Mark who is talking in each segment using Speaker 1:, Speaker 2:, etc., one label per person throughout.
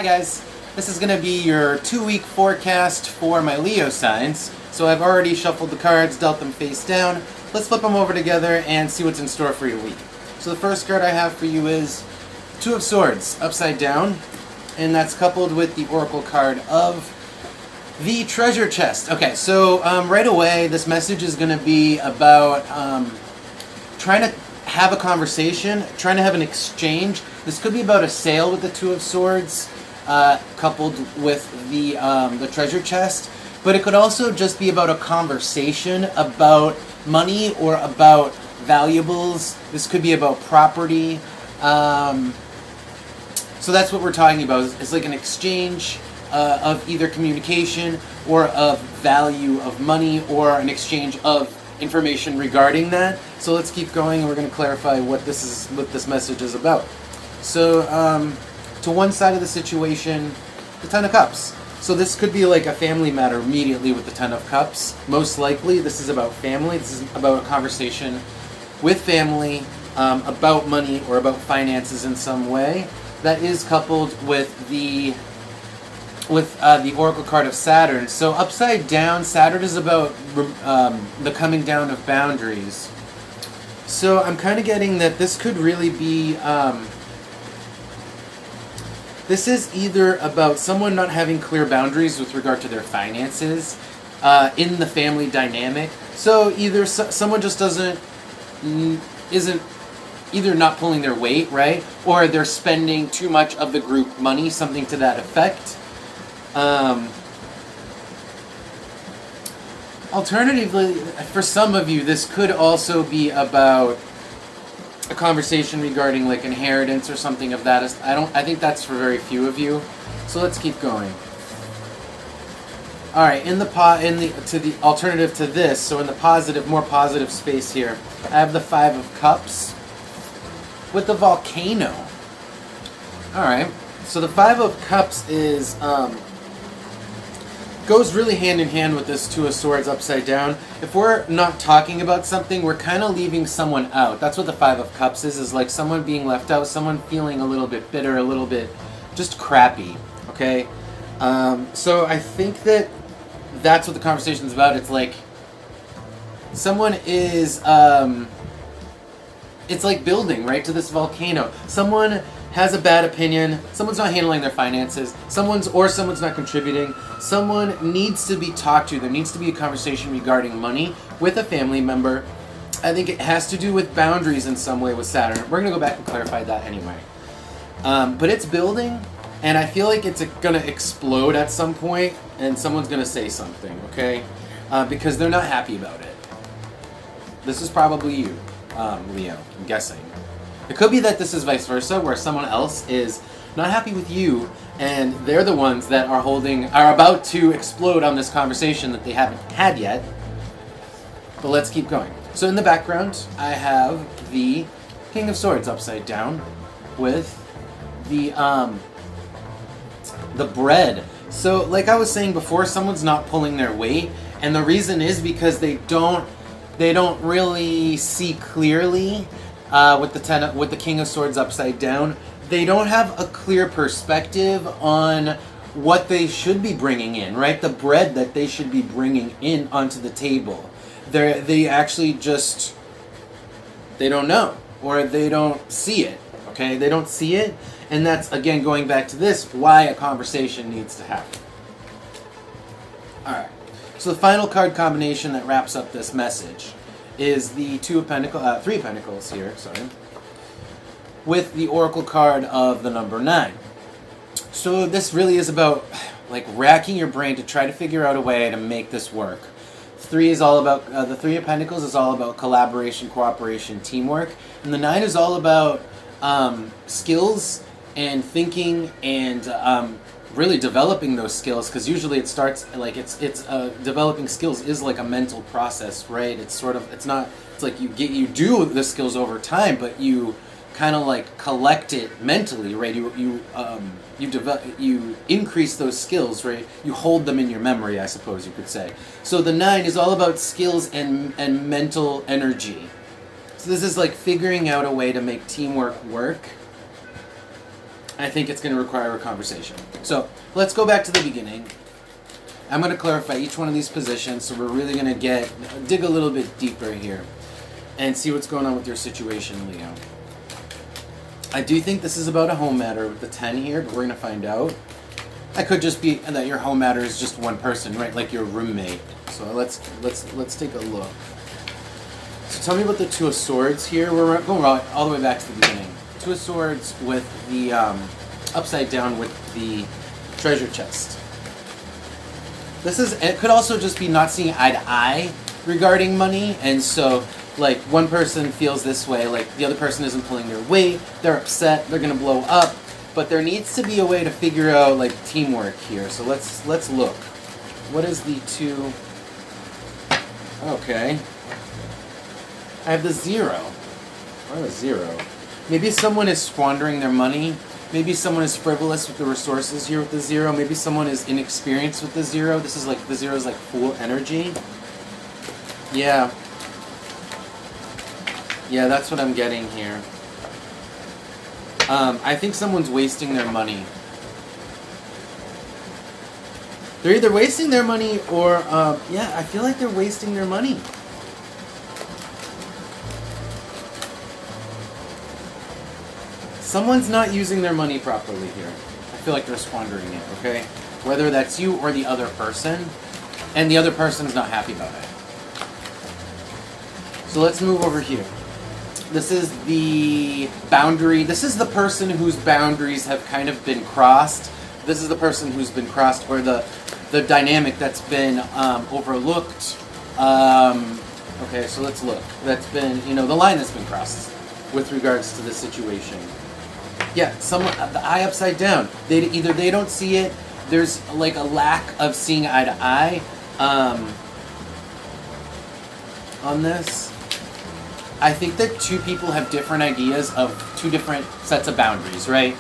Speaker 1: Hi guys, this is going to be your 2-week forecast for my Leo signs. So I've already shuffled the cards, dealt them face down. Let's flip them over together and see what's in store for your week. So the first card I have for you is Two of Swords, upside down. And that's coupled with the Oracle card of the Treasure Chest. Okay, so right away, this message is going to be about trying to have a conversation, trying to have an exchange. This could be about a sale with the Two of Swords, coupled with the Treasure Chest. But it could also just be about a conversation about money or about valuables. This could be about property. So that's what we're talking about. It's like an exchange of either communication or of value of money, or an exchange of information regarding that. So let's keep going, and we're going to clarify what this message is about. So to one side of the situation, the Ten of Cups. So this could be like a family matter immediately with the Ten of Cups. Most likely this is about family. This is about a conversation with family about money or about finances in some way. That is coupled with the Oracle card of Saturn. So upside down, Saturn is about the coming down of boundaries. So I'm kind of getting that this could really be... this is either about someone not having clear boundaries with regard to their finances in the family dynamic. So either someone just isn't either not pulling their weight, right? Or they're spending too much of the group money, something to that effect. Alternatively, for some of you, this could also be about a conversation regarding like inheritance or something of that. I think that's for very few of you. So let's keep going. All right, to the alternative to this. So in the more positive space here, I have the Five of Cups with the Volcano. All right, so the Five of Cups is goes really hand in hand with this Two of Swords upside down. If we're not talking about something, we're kind of leaving someone out. That's what the Five of Cups is like someone being left out, someone feeling a little bit bitter, a little bit just crappy, okay? So I think that's what the conversation is about. It's like someone is, it's like building, right, to this volcano. Someone has a bad opinion, someone's not handling their finances, someone's not contributing, someone needs to be talked to, there needs to be a conversation regarding money with a family member. I think it has to do with boundaries in some way with Saturn. We're going to go back and clarify that anyway. But it's building, and I feel like it's going to explode at some point, and someone's going to say something, okay? Because they're not happy about it. This is probably you, Leo, I'm guessing. It could be that this is vice versa, where someone else is not happy with you, and they're the ones that are about to explode on this conversation that they haven't had yet. But let's keep going. So in the background, I have the King of Swords upside down with the bread. So like I was saying before, someone's not pulling their weight, and the reason is because they don't really see clearly. With the King of Swords upside down, they don't have a clear perspective on what they should be bringing in, right? The bread that they should be bringing in onto the table. They actually just, they don't know, or they don't see it, okay? They don't see it, and that's, again, going back to this, why a conversation needs to happen. All right, so the final card combination that wraps up this message is the Three of Pentacles here, with the Oracle card of the number 9. So this really is about like racking your brain to try to figure out a way to make this work. The Three of Pentacles is all about collaboration, cooperation, teamwork, and the 9 is all about skills and thinking and really developing those skills, because usually it starts like it's developing skills is like a mental process, right? It's like you do the skills over time, but you kind of like collect it mentally, right? You increase those skills, right? You hold them in your memory, I suppose you could say. So the 9 is all about skills and mental energy. So this is like figuring out a way to make teamwork work. I think it's going to require a conversation. So let's go back to the beginning. I'm going to clarify each one of these positions, so we're really going to dig a little bit deeper here and see what's going on with your situation, Leo. I do think this is about a home matter with the 10 here, but we're going to find out. It could just be that your home matter is just one person, right? Like your roommate. So let's take a look. So tell me about the Two of Swords here. We're going all the way back to the beginning. Two of Swords with the upside down with the treasure chest. It could also just be not seeing eye to eye regarding money, and so like one person feels this way, like the other person isn't pulling their weight, they're upset, they're gonna blow up, but there needs to be a way to figure out like teamwork here. So let's look. What is the two? Okay. I have the 0. I have a 0. Maybe someone is squandering their money. Maybe someone is frivolous with the resources here with the 0. Maybe someone is inexperienced with the 0. This is like, the 0 is like full energy. Yeah. Yeah, that's what I'm getting here. I think someone's wasting their money. They're either wasting their money or, yeah, I feel like they're wasting their money. Someone's not using their money properly here. I feel like they're squandering it, okay? Whether that's you or the other person, and the other person's not happy about it. So let's move over here. This is the boundary. This is the person whose boundaries have kind of been crossed. This is the person who's been crossed, or the dynamic that's been overlooked. Okay, so let's look. That's been, the line that's been crossed with regards to this situation. Yeah, the eye upside down. Either they don't see it, there's like a lack of seeing eye to eye on this. I think that two people have different ideas of two different sets of boundaries, right?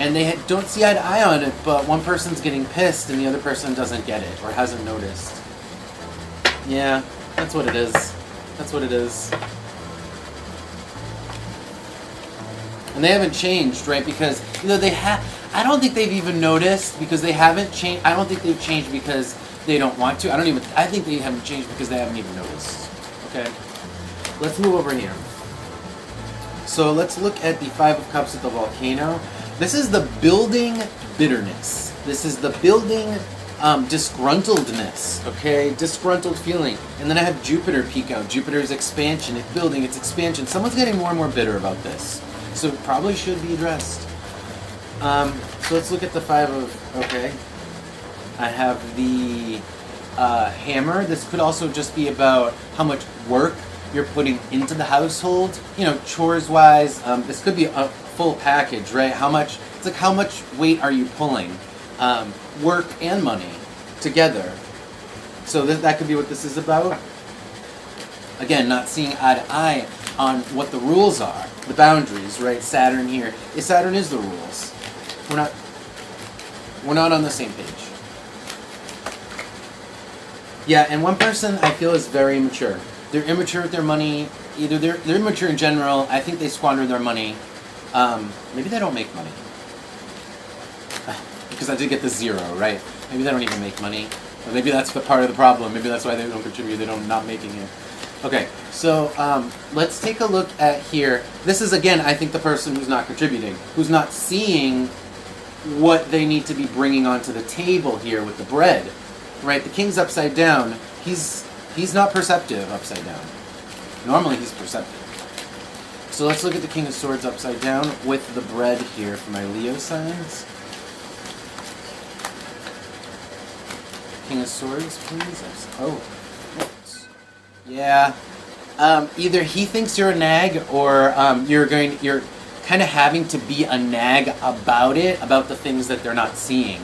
Speaker 1: And they don't see eye to eye on it, but one person's getting pissed and the other person doesn't get it or hasn't noticed. Yeah, that's what it is. That's what it is. And they haven't changed, right? Because I don't think they've even noticed because they haven't changed. I don't think they've changed because they don't want to. I think they haven't changed because they haven't even noticed. Okay? Let's move over here. So let's look at the 5 of Cups at the volcano. This is the building bitterness. This is the building disgruntledness, okay? Disgruntled feeling. And then I have Jupiter peek out. Jupiter's expansion. It's building, it's expansion. Someone's getting more and more bitter about this. So it probably should be addressed. So let's look at the 5 of, okay. I have the hammer. This could also just be about how much work you're putting into the household, chores-wise. This could be a full package, right? It's like how much weight are you pulling? Work and money together. So that could be what this is about. Again, not seeing eye to eye on what the rules are, the boundaries, right? Saturn here. Saturn is the rules. We're not on the same page. Yeah, and one person I feel is very immature. They're immature with their money. Either they're immature in general. I think they squander their money. Maybe they don't make money. Because I did get the 0, right? Maybe they don't even make money. Or maybe that's the part of the problem. Maybe that's why they don't contribute. They don't not making it. Okay, so let's take a look at here. This is, again, I think the person who's not contributing, who's not seeing what they need to be bringing onto the table here with the bread, right? The king's upside down. He's not perceptive upside down. Normally he's perceptive. So let's look at the King of Swords upside down with the bread here for my Leo signs. King of Swords, please. Oh. Yeah. Either he thinks you're a nag or you're kind of having to be a nag about the things that they're not seeing.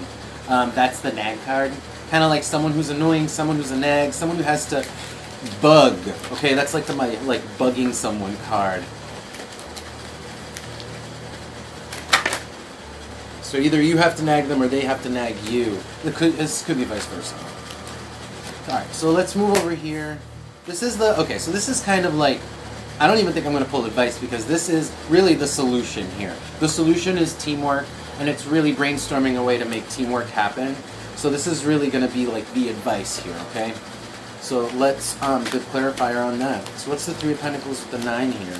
Speaker 1: That's the nag card. Kind of like someone who's annoying, someone who's a nag, someone who has to bug. Okay, that's like my bugging someone card. So either you have to nag them or they have to nag you. This could be vice versa. Alright, so let's move over here. So this is kind of like I don't even think I'm going to pull advice because this is really the solution here. The solution is teamwork, and it's really brainstorming a way to make teamwork happen. So this is really going to be like the advice here, okay? So let's, good clarifier on that. So what's the Three of Pentacles with the 9 here?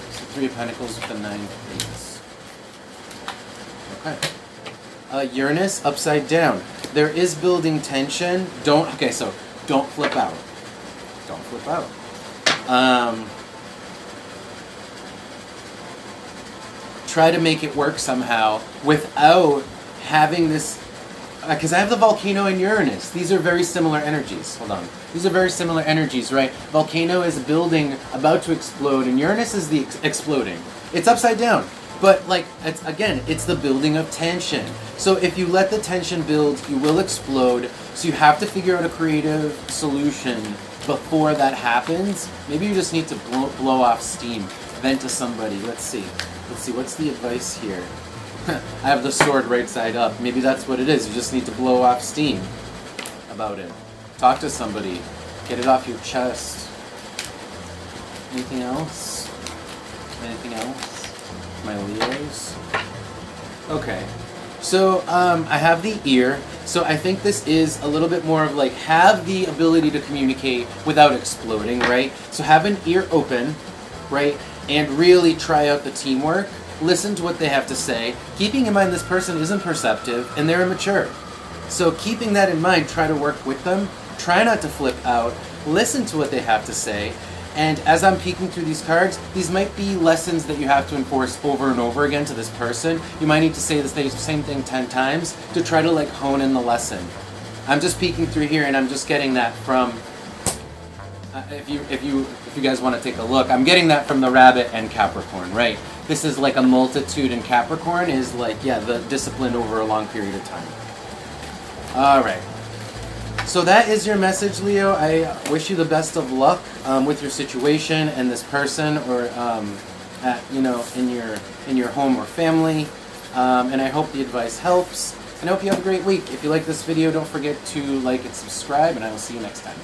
Speaker 1: What's the Three of Pentacles with the 9 of Spades? Okay. Uranus upside down. There is building tension. Don't flip out. Don't flip out. Try to make it work somehow without having this, because I have the volcano and Uranus. These are very similar energies. Hold on. These are very similar energies, right? Volcano is a building about to explode, and Uranus is the exploding. It's upside down. But, like, it's the building of tension. So if you let the tension build, you will explode. So you have to figure out a creative solution before that happens. Maybe you just need to blow off steam. Vent to somebody. Let's see. What's the advice here? I have the sword right side up. Maybe that's what it is. You just need to blow off steam about it. Talk to somebody. Get it off your chest. Anything else? Anything else? My Leos. Okay, so I have the ear, so I think this is a little bit more of like have the ability to communicate without exploding, right? So have an ear open, right, and really try out the teamwork. Listen to what they have to say, keeping in mind this person isn't perceptive and they're immature. So keeping that in mind, try to work with them. Try not to flip out. Listen to what they have to say. And as I'm peeking through these cards, these might be lessons that you have to enforce over and over again to this person. You might need to say the same thing 10 times to try to like hone in the lesson. I'm just peeking through here and I'm just getting that from, if you guys want to take a look, I'm getting that from the Rabbit and Capricorn, right? This is like a multitude, and Capricorn is like, yeah, the discipline over a long period of time. All right. So that is your message, Leo. I wish you the best of luck with your situation and this person, or in your home or family. And I hope the advice helps. And I hope you have a great week. If you like this video, don't forget to like and subscribe, and I will see you next time.